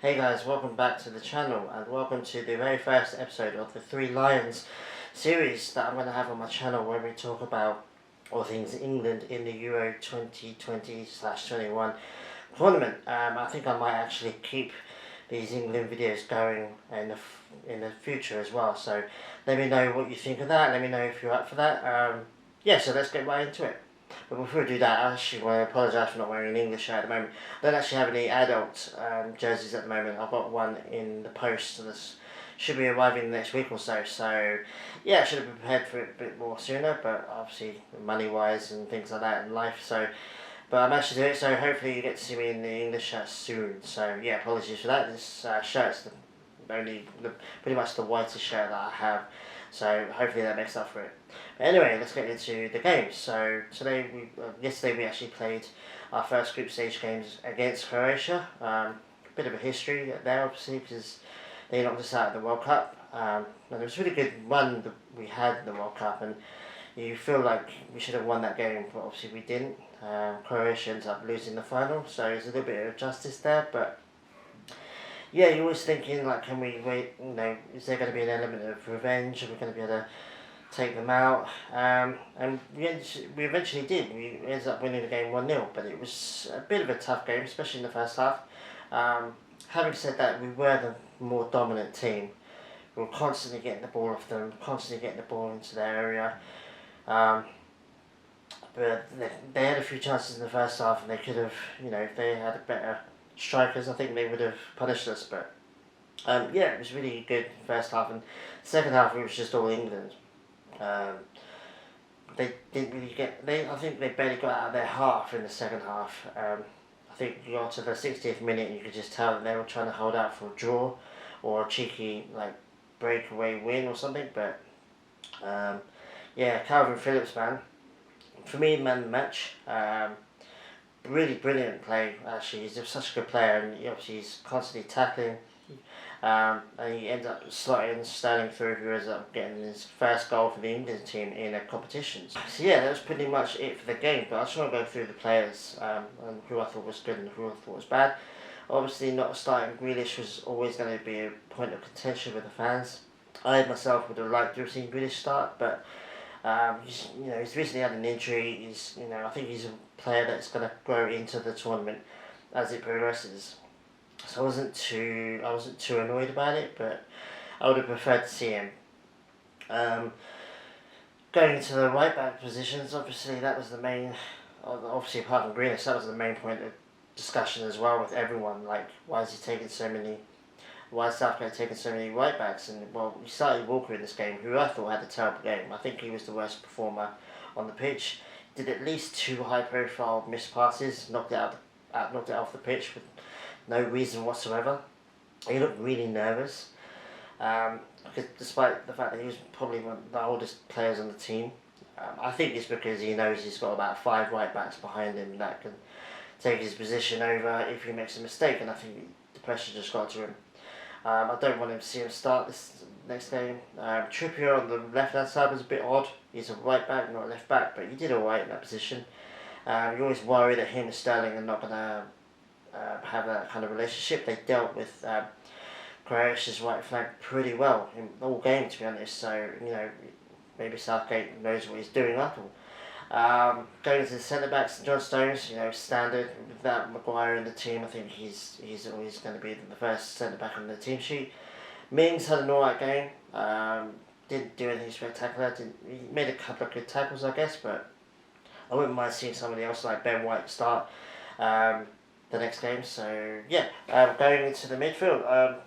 Hey guys, welcome back to the channel and welcome to the very first episode of the Three Lions series that I'm going to have on my channel where we talk about all things England in the Euro 2020/21 tournament. I think I might actually keep these England videos going in the future as well, so let me know what you think of that, let me know if you're up for that. Yeah, so let's get right into it. But before we do that, I actually want to apologise for not wearing an English shirt at the moment. I don't actually have any adult jerseys at the moment. I've got one in the post, so this should be arriving next week or so. So, yeah, I should have prepared for it a bit more sooner, but obviously money-wise and things like that in life. So, but I managed to do it, so hopefully you get to see me in the English shirt soon. So, yeah, apologies for that. This shirt's pretty much the whitest shirt that I have. So hopefully that makes up for it. But anyway, let's get into the games. So yesterday we actually played our first group stage games against Croatia. A bit of a history there, obviously, because they knocked us out of the World Cup. And it was a really good run that we had in the World Cup, and you feel like we should have won that game, but obviously we didn't. Croatia ends up losing the final, so there's a little bit of justice there, but yeah, you're always thinking, like, can we wait, is there going to be an element of revenge? Are we going to be able to take them out? And we eventually did. We ended up winning the game 1-0, but it was a bit of a tough game, especially in the first half. Having said that, we were the more dominant team. We were constantly getting the ball off them, constantly getting the ball into their area. But they had a few chances in the first half, and they could have, if they had a better strikers, I think they would have punished us. But yeah, it was really good first half, and second half it was just all England. They didn't really I think they barely got out of their half in the second half. I think you got to the 60th minute and you could just tell that they were trying to hold out for a draw or a cheeky breakaway win or something. But yeah, Calvin Phillips, man, for me, man of the match. Really brilliant play, actually. He's such a good player, and obviously he's constantly tackling. And he ends up slotting Sterling through, who ends up getting his first goal for the England team in a competition. So yeah, that was pretty much it for the game. But I just want to go through the players and who I thought was good and who I thought was bad. Obviously, not starting Grealish was always going to be a point of contention with the fans. I myself would have liked to have seen Grealish start, but he's recently had an injury. I think he's a player that's going to grow into the tournament as it progresses. So I wasn't too annoyed about it, but I would have preferred to see him. Going into the right back positions, obviously that was the main. Obviously, apart from Grealish, that was the main point of discussion as well with everyone. Like, why is he taking so many? Why is Southgate taking so many right backs? And well, we started Walker in this game, who I thought had a terrible game. I think he was the worst performer on the pitch. Did at least 2 high-profile missed passes, knocked it off the pitch with no reason whatsoever. He looked really nervous, because despite the fact that he was probably one of the oldest players on the team. I think it's because he knows he's got about 5 right backs behind him that can take his position over if he makes a mistake, and I think the pressure just got to him. I don't want to see him start this next game. Trippier on the left-hand side was a bit odd. He's a right back, not a left back, but he did alright in that position. You always worry that him and Sterling are not going to have that kind of relationship. They dealt with Croatia's right flank pretty well in all game, to be honest. So, maybe Southgate knows what he's doing up. Going to the centre-backs, John Stones, standard. Without Maguire in the team, I think he's always going to be the first centre-back on the team sheet. Mings had an alright game. Didn't do anything spectacular. He made a couple of good tackles, I guess, but I wouldn't mind seeing somebody else like Ben White start the next game. So, yeah, going into the midfield,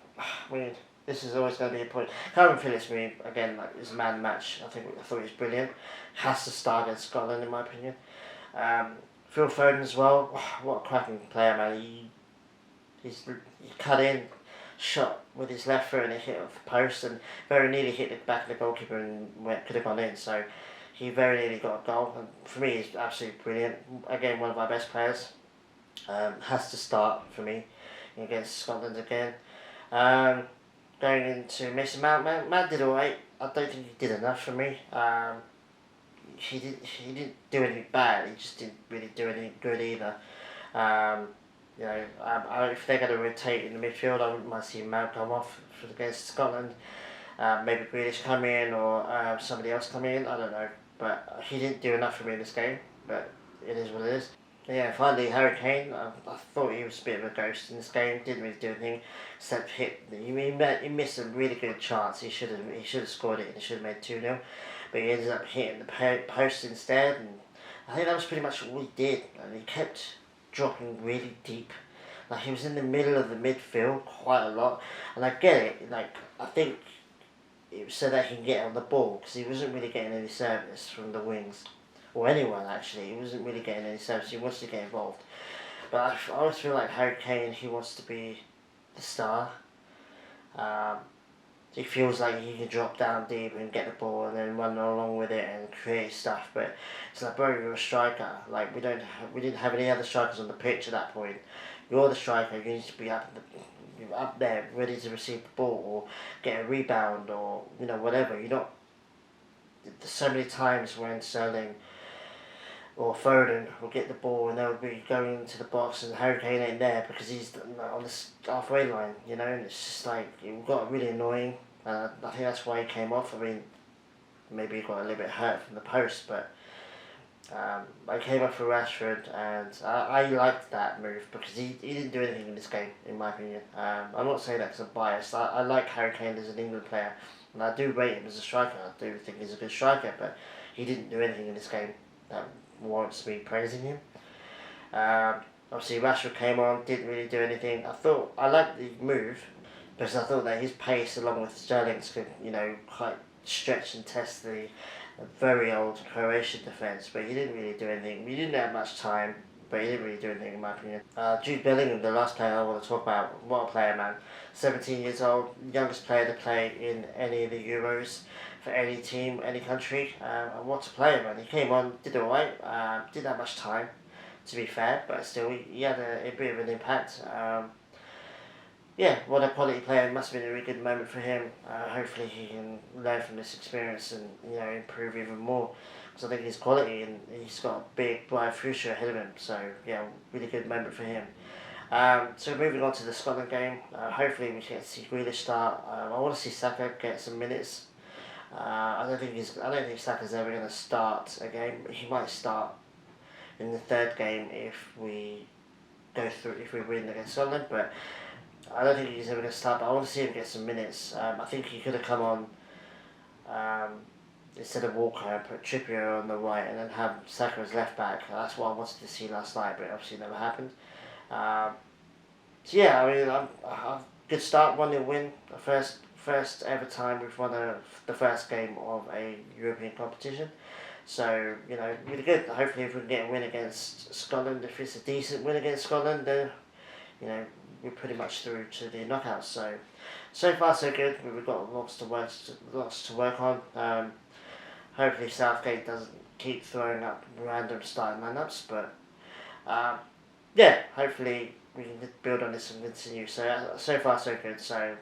this is always going to be a point. Calvin Phillips, again, is a man match. I thought he was brilliant. Has to start against Scotland, in my opinion. Phil Foden as well. What a cracking player, man. He cut in, shot with his left foot, and it hit off the post, and very nearly hit the back of the goalkeeper and could have gone in. So he very nearly got a goal. And for me, he's absolutely brilliant. Again, one of our best players. Has to start for me against Scotland again. Going into Mason Mount, Mount did alright. I don't think he did enough for me. He didn't do anything bad. He just didn't really do anything good either. You know, if they're going to rotate in the midfield, I wouldn't mind seeing Mount come off against Scotland. Maybe Grealish come in or somebody else come in. I don't know, but he didn't do enough for me in this game. But it is what it is. Yeah, finally Harry Kane. I thought he was a bit of a ghost in this game. Didn't really do anything except hit. He missed a really good chance. He should have scored it. And he should have made 2-0, but he ended up hitting the post instead. And I think that was pretty much all he did. And he kept dropping really deep. Like he was in the middle of the midfield quite a lot. And I get it. Like I think it was so that he can get on the ball because he wasn't really getting any service from the wings or anyone actually. He wasn't really getting any service. He wants to get involved, but I always feel like Harry Kane. He wants to be the star. Um, he feels like he can drop down deep and get the ball and then run along with it and create stuff. But it's like, bro, you're a striker. Like we didn't have any other strikers on the pitch at that point. You're the striker. You need to be up there, ready to receive the ball or get a rebound or whatever. You're not. There's so many times when Sterling or Foden will get the ball and they'll be going into the box and Harry Kane ain't there because he's on the halfway line, and it's just like it got really annoying. I think that's why he came off. I mean, maybe he got a little bit hurt from the post, but I came off for Rashford and I liked that move because he didn't do anything in this game, in my opinion. I'm not saying that because I'm biased. I like Harry Kane as an England player and I do rate him as a striker. I do think he's a good striker, but he didn't do anything in this game that warrants me praising him. Obviously, Rashford came on, didn't really do anything. I liked the move because I thought that his pace, along with Sterling's, could quite stretch and test the very old Croatian defence. But he didn't really do anything. We didn't have much time, but he didn't really do anything in my opinion. Jude Bellingham, the last player I want to talk about. What a player, man! 17 years old, youngest player to play in any of the Euros for any team, any country. And what a player, man. He came on, did alright, didn't have much time, to be fair, but still, he had a bit of an impact. Yeah, what a quality player. It must have been a really good moment for him. Hopefully he can learn from this experience and, improve even more. Because I think he's quality and he's got a big, bright future ahead of him. So, yeah, really good moment for him. So moving on to the Scotland game, hopefully we get to see Grealish start. I want to see Saka get some minutes. I don't think Saka's ever going to start a game. He might start in the third game if we win against Scotland, but I don't think he's ever going to start. But I want to see him get some minutes. I think he could have come on instead of Walker and put Trippier on the right and then have Saka as left back. That's what I wanted to see last night, but obviously it never happened. So yeah, I mean, a good start, 1-0 win, the first ever time we've won the first game of a European competition. So, really good. Hopefully if we can get a win against Scotland, if it's a decent win against Scotland, then, we're pretty much through to the knockouts. So far so good. We've got lots to work on. Hopefully Southgate doesn't keep throwing up random starting lineups, but yeah, hopefully we can build on this and continue. So far so good. So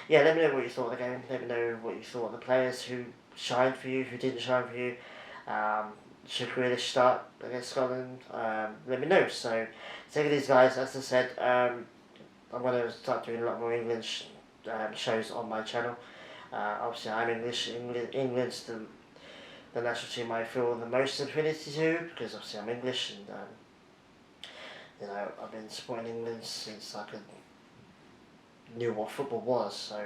yeah, let me know what you thought of the game. Let me know what you thought of the players who shined for you, who didn't shine for you. Should Grealish start against Scotland? Let me know. So take it easy, guys. As I said, I'm going to start doing a lot more English shows on my channel. Obviously, I'm English. England's the national team I feel the most affinity to because obviously I'm English and I've been supporting England since I knew what football was. So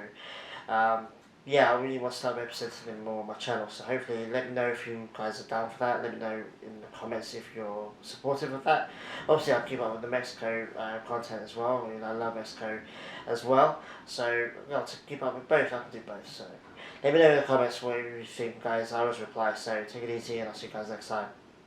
yeah, I really want to start representing more on my channel. So hopefully, let me know if you guys are down for that. Let me know in the comments if you're supportive of that. Obviously, I'll keep up with the Mexico content as well. I love Mexico as well. So to keep up with both, I can do both. So let me know in the comments what you think, guys. I always reply. So take it easy, and I'll see you guys next time.